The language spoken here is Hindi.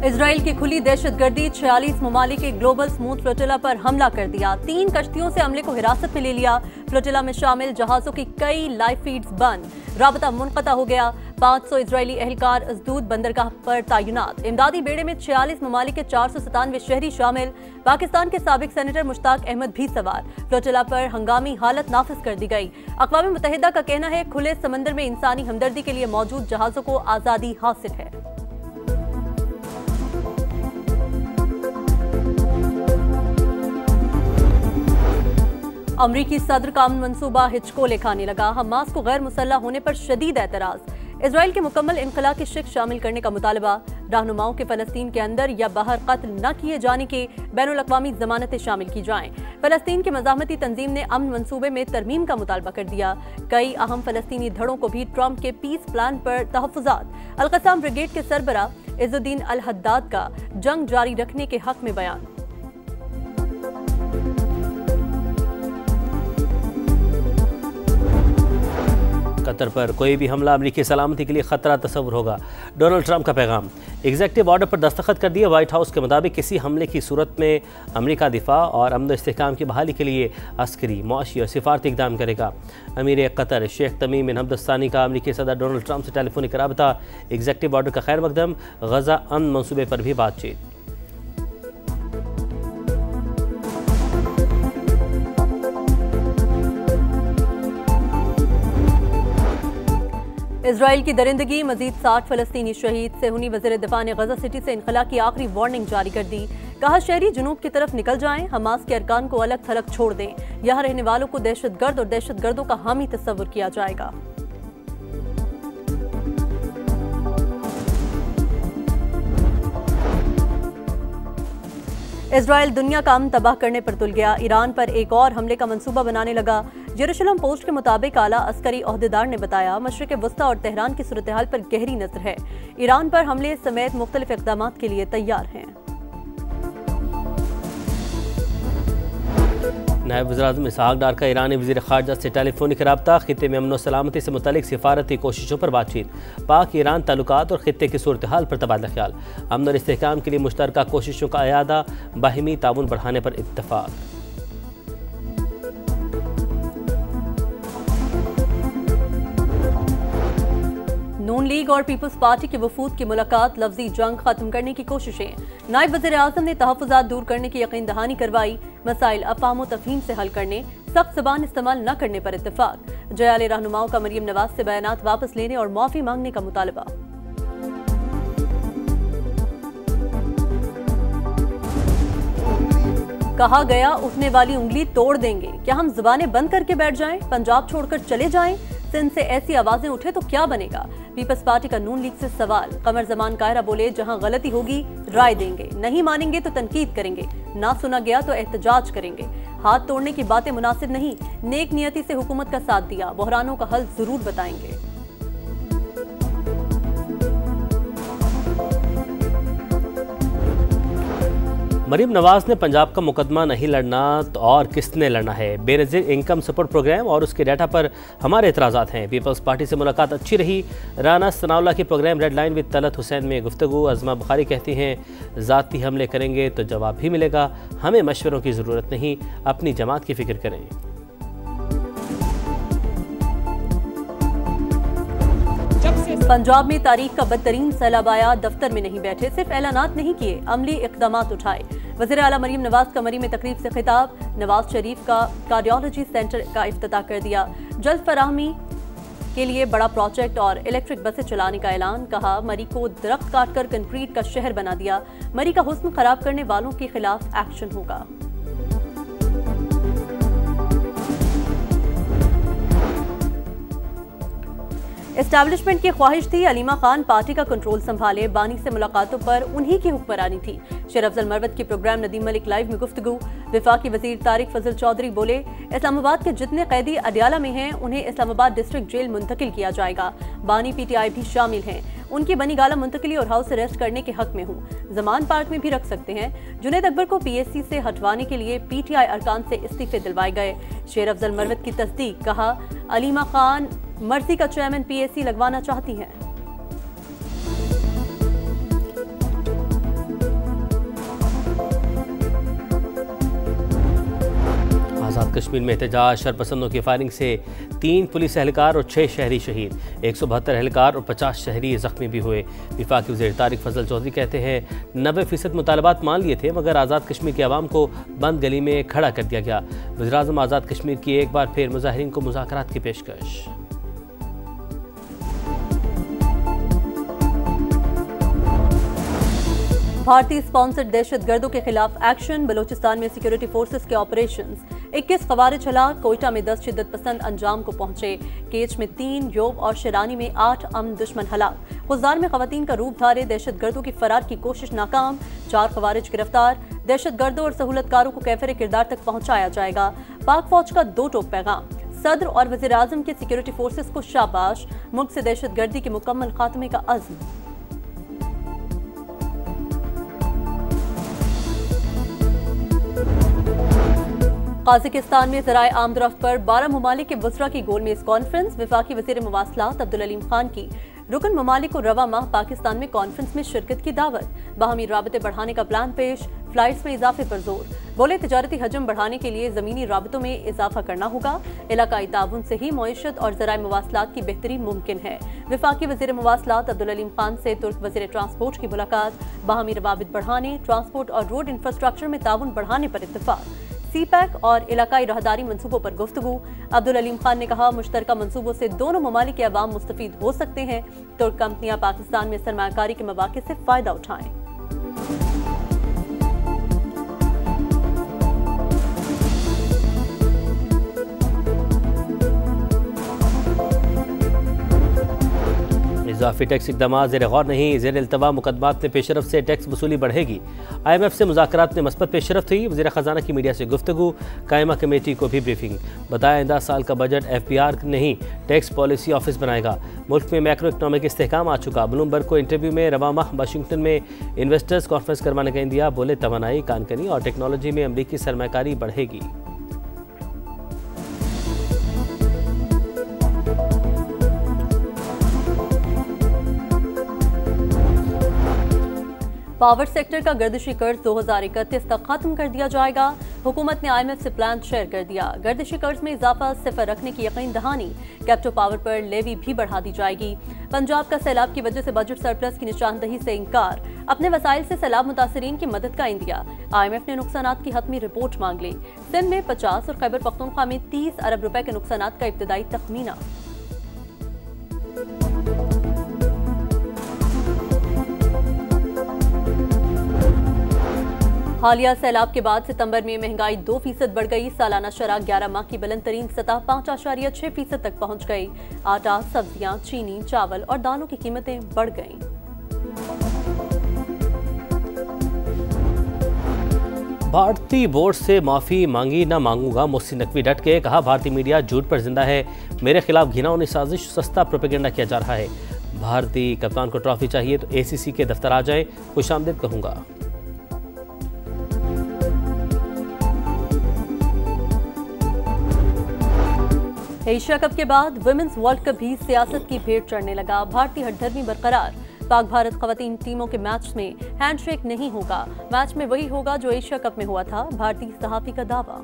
इजराइल की खुली दहशतगर्दी, 46 ममालिक के ग्लोबल स्मूथ फ्लोटिला पर हमला कर दिया। 3 कश्तियों से हमले को हिरासत में ले लिया। फ्लोटिला में शामिल जहाजों की कई लाइफ फीड्स बंद, राबता मुनक़ता हो गया। 500 इजरायली एहलकार अजदूद बंदरगाह पर तैनात। इमदादी बेड़े में 46 ममालिक के 497 शहरी शामिल। पाकिस्तान के साबिक सेनेटर मुश्ताक अहमद भी सवार। फ्लोटिला पर हंगामी हालत नाफिज कर दी गई। अक़वाम मुत्तहिदा का कहना है खुले समंदर में इंसानी हमदर्दी के लिए मौजूद जहाजों को आज़ादी हासिल है। अमरीकी सदर का अमन मंसूबा हिचकोले खाने लगा। हमास को गैर मुसल्लह होने पर शदीद एतराज। इजराइल के मुकम्मल इनखला की शिक शामिल करने का मुतालबा। रहनुमाओं के फलस्तीन के अंदर या बाहर कत्ल न किए जाने के बैनुल-अक़वामी ज़मानतें शामिल की जाएं। फलस्तीन की मज़ाहमती तंजीम ने अमन मंसूबे में तरमीम का मुतालबा कर दिया। कई अहम फलस्तीनी धड़ों को भी ट्रंप के पीस प्लान पर तहफ़्फ़ुज़ात। अल-क़स्साम ब्रिगेड के सरबरा इज़्ज़ुद्दीन अल-हद्दाद का जंग जारी रखने के हक में बयान। कतर पर कोई भी हमला अमरीकी सलामती के लिए खतरा तस्वुर होगा। डोनाल्ड ट्रंप का पैगाम। एग्जीक्यूटिव ऑर्डर पर दस्तखत कर दिए। व्हाइट हाउस के मुताबिक किसी हमले की सूरत में अमरीका दिफा और अमन इस्तेहकाम की बहाली के लिए अस्करी, मुआशी और सिफारती इक़दाम करेगा। अमीर कतर शेख तमीम बिन हमद अल-थानी का अमरीकी सदर डोनाल्ड ट्रंप से टेलीफोनिक राबता। एग्जीक्यूटिव ऑर्डर का खैर मकदम। गजा अमन मंसूबे पर भी बातचीत। इजराइल की दरिंदगी, मजीद 60 फलस्तीनी शहीद। सेहूनी वज़ीर दिफा ने गजा सिटी से इनखला की आखिरी वार्निंग जारी कर दी। कहा शहरी जुनूब की तरफ निकल जाएं, हमास के अरकान को अलग थलग छोड़ दें। यहाँ रहने वालों को दहशतगर्द और दहशतगर्दों का हामी तस्वुर किया जाएगा। इजराइल दुनिया का अमन तबाह करने पर तुल गया। ईरान पर एक और हमले का मंसूबा बनाने लगा। जेरूसलम पोस्ट के मुताबिक आला अस्करी ओहदेदार ने बताया मशरिक़ वस्ता और तेहरान की सूरत हाल पर गहरी नजर है। ईरान पर हमले समेत मुख्तलिफ इक़दामात के लिए तैयार हैं। नायब वज़ीर-ए-आज़म इसहाक़ डार का ईरानी वज़ीर ख़ारजा से टेलीफोनिक राब्ता। खित्ते में अमन व सलामती से मुतल्लिक़ सिफारती कोशिशों पर बातचीत। पाक ईरान ताल्लुकात और खित्ते की सूरत हाल पर तबादला ख्याल। अमन और इस्तेहकाम के लिए मुश्तरका कोशिशों का अयादा। बाहिमी ताउन बढ़ाने पर इत्तफ़ाक़। नून लीग और पीपल्स पार्टी के वफूद की मुलाकात। लफ्जी जंग खत्म करने की कोशिशें। नायब वज़ीर-ए-आज़म ने तहफ़्फ़ुज़ात दूर करने की यकीन दहानी करवाई। मसाइल अफ़हाम व तफ़हीम से हल करने, सख्त ज़बान इस्तेमाल न करने पर इत्तफ़ाक़। जयाले रहनुमाओं का मरियम नवाज से बयानात वापस लेने और माफ़ी मांगने का मुतालबा। कहा गया उठने वाली उंगली तोड़ देंगे। क्या हम ज़बानें बंद करके बैठ जाएं? पंजाब छोड़कर चले जाएं? सिंध से ऐसी आवाजें उठे तो क्या बनेगा? पीपल्स पार्टी का नून लीग से सवाल। कमर जमान कायरा बोले जहां गलती होगी राय देंगे, नहीं मानेंगे तो तनकीद करेंगे, ना सुना गया तो एहतजाज करेंगे। हाथ तोड़ने की बातें मुनासिब नहीं, नेक नियति से हुकूमत का साथ दिया, बहरानों का हल जरूर बताएंगे। मरीम नवाज ने पंजाब का मुकदमा नहीं लड़ना तो और किसने लड़ना है। बेनज़ीर इनकम सपोर्ट प्रोग्राम और उसके डाटा पर हमारे एतराज़ात हैं। पीपल्स पार्टी से मुलाकात अच्छी रही। राना सनाउल्लाह की programme Red Line with Talat Hussain में गुफ्तगू। अज़मा बुखारी कहती हैं ज़ाती हमले करेंगे तो जवाब भी मिलेगा, हमें मशवरों की ज़रूरत नहीं, अपनी जमात की फ़िक्र करें। पंजाब में तारीख का बदतरीन सैलाब आया। दफ्तर में नहीं बैठे, सिर्फ ऐलानात नहीं किए, अमली इक़दामात उठाए। वज़ीर आला मरीम नवाज का मरी में तकरीब से खिताब। नवाज शरीफ का कार्डियोलॉजी सेंटर का इफ्तिताह कर दिया। जल्द फराहमी के लिए बड़ा प्रोजेक्ट और इलेक्ट्रिक बसें चलाने का ऐलान। कहा मरी को दरख्त काटकर कंक्रीट का शहर बना दिया। मरी का हुस्न खराब करने वालों के खिलाफ एक्शन होगा। एस्टैब्लिशमेंट की ख्वाहिश थी अलीमा खान पार्टी का कंट्रोल संभाले। बानी से मुलाकातों पर उन्हीं की हुक्मरानी थी। शेर अफजल मरवत की प्रोग्राम नदीम मलिक लाइव में गुफ्तगू। विफाकी वजीर तारिक फजल चौधरी बोले इस्लामाबाद के जितने कैदी अडियाला में हैं उन्हें इस्लामाबाद डिस्ट्रिक्ट जेल मुंतकिल किया जाएगा। बानी PTI भी शामिल हैं। उनकी बनी गाला मुंतकिली और हाउस अरेस्ट करने के हक में हूँ। जमान पार्क में भी रख सकते हैं। जुनैद अकबर को PSC से हटवाने के लिए PTI अरकान से इस्तीफे दिलवाए गए। शेर अफजल मरवत की तस्दीक। कहा अलीमा खान मर्जी का चेयरमैन PSC लगवाना चाहती हैं। कश्मीर में एहतजाज, शरपसंदों की फायरिंग से 3 पुलिस एहलकार और 6 शहरी शहीद, 172 एहलकार और 50 शहरी जख्मी भी हुए। वफाकी वज़ीर तारिक फजल चौधरी कहते हैं 90% मुतालबात मान लिए थे मगर आज़ाद कश्मीर के अवाम को बंद गली में खड़ा कर दिया गया। वज़ीर-ए-आज़म आज़ाद कश्मीर की एक बार फिर मुजाहिरीन को मुज़ाकरात की पेशकश। भारतीय स्पॉन्सर्ड दहशतगर्दों के खिलाफ एक्शन, बलोचिस्तान में सिक्योरिटी फोर्सेस के ऑपरेशंस, 21 खवारिज हलाक, कोयटा में 10 शिद्दत पसंद अंजाम को पहुंचे, केच में 3, योब और शिरानी में 8 अमन दुश्मन हलाक, खुजदार में खवातीन का रूप धारे दहशतगर्दों की फरार की कोशिश नाकाम, 4 खवारिज गिरफ्तार, दहशतगर्दों और सहूलतकारों को कैफर किरदार तक पहुंचाया जाएगा। पाक फौज का 2 टोक पैगाम, सदर और वज़ीर आज़म के सिक्योरिटी फोर्सेस को शाबाश, मुल्क से दहशतगर्दी के मुकम्मल खात्मे का अज़्म। काज़ाकिस्तान में ज़राए आमदरफ्त पर 12 ममालिक के वज़रा की गोल मेज़ कॉन्फ्रेंस, वफाकी वज़ीर मवासलात अब्दुल अलीम खान की रुकन ममालिक को रवा माह पाकिस्तान में कॉन्फ्रेंस में शिरकत की दावत, बाहमी राबते बढ़ाने का प्लान पेश, फ्लाइट्स में इजाफे पर जोर, बोले तिजारती हजम बढ़ाने के लिए ज़मीनी राबतों में इजाफा करना होगा, इलाकाई ताउन से ही मईशत और ज़राए मवासलात की बेहतरी मुमकिन है। वफाकी वज़ीर मवासलात अब्दुल अलीम खान से तुर्क वज़ीर ट्रांसपोर्ट की मुलाकात, बाहमी रवाबित बढ़ाने, ट्रांसपोर्ट और रोड इंफ्रास्ट्रक्चर में ताउन बढ़ाने पर इत्तफाक, सीपैक और इलाकाई राहदारी मंसूबों पर गुफ्तगू। अब्दुल अलीम खान ने कहा मुश्तरका मंसूबों से दोनों ममालिक के अवाम मुस्तफीद हो सकते हैं, तुर्क कंपनियां पाकिस्तान में सरमायाकारी के मौके से फायदा उठाएं। इजाफी टैक्स इकदाम ज़ेर गौर नहीं, ज़ेर इल्तवा मुकदमात में पेशरफ से टैक्स वसूली बढ़ेगी। IMF से मुज़ाकरात में मस्बत पेशरफ हुई, वज़ीर ख़जाना की मीडिया से गुफ्तगू, कायमा कमेटी को भी ब्रीफिंग, बताया आइंदा साल का बजट FPR नहीं टैक्स पॉलिसी ऑफिस बनाएगा। मुल्क में मैक्रो इकनॉमिक इस्तेहकाम आ चुका, ब्लूमबर्ग को इंटरव्यू में रवा माह वाशिंगटन में इन्वेस्टर्स कॉन्फ्रेंस करवाने का इंदिया, बोले तवानाई, कानकनी और टेक्नोलॉजी में अमरीकी सरमायाकारी बढ़ेगी। पावर सेक्टर का गर्दिशी कर्ज 2031 तक खत्म कर दिया जाएगा। हुकूमत ने IMF से प्लान शेयर कर दिया। गर्दिशी कर्ज में इजाफा सिफर रखने की यकीन दहानी, कैप्टो पावर पर लेवी भी बढ़ा दी जाएगी। पंजाब का सैलाब की वजह से बजट सरप्लस की निशानदही से इंकार, अपने वसाइल से सैलाब मुतासरीन की मदद का इंदिया। IMF ने नुकसानात की हतमी रिपोर्ट मांग ली। सिंध में 50 और खैबर पख्तूनख्वा में 30 अरब रुपए के नुकसानात का इब्तदाई तखमीना। हालिया सैलाब के बाद सितंबर में महंगाई 2% बढ़ गई। सालाना शरह 11 माह की बुलंद तरीन सतह 5.6% तक पहुंच गई। आटा, सब्जियां, चीनी, चावल और दालों की कीमतें बढ़ गईं। भारतीय बोर्ड से माफ़ी मांगी ना मांगूंगा, मोहसिन नकवी डट के कहा भारतीय मीडिया झूठ पर जिंदा है, मेरे खिलाफ घिनौनी साजिश, सस्ता प्रोपेगेंडा किया जा रहा है। भारतीय कप्तान को ट्रॉफी चाहिए तो ACC के दफ्तर आ जाए, खुशामदीद कहूंगा। एशिया कप के बाद वुमेन्स वर्ल्ड कप भी सियासत की भेंट चढ़ने लगा। भारतीय हठधर्मी बरकरार, पाक भारत खवातीन टीमों के मैच में हैंडशेक नहीं होगा, मैच में वही होगा जो एशिया कप में हुआ था, भारतीय सहाफी का दावा।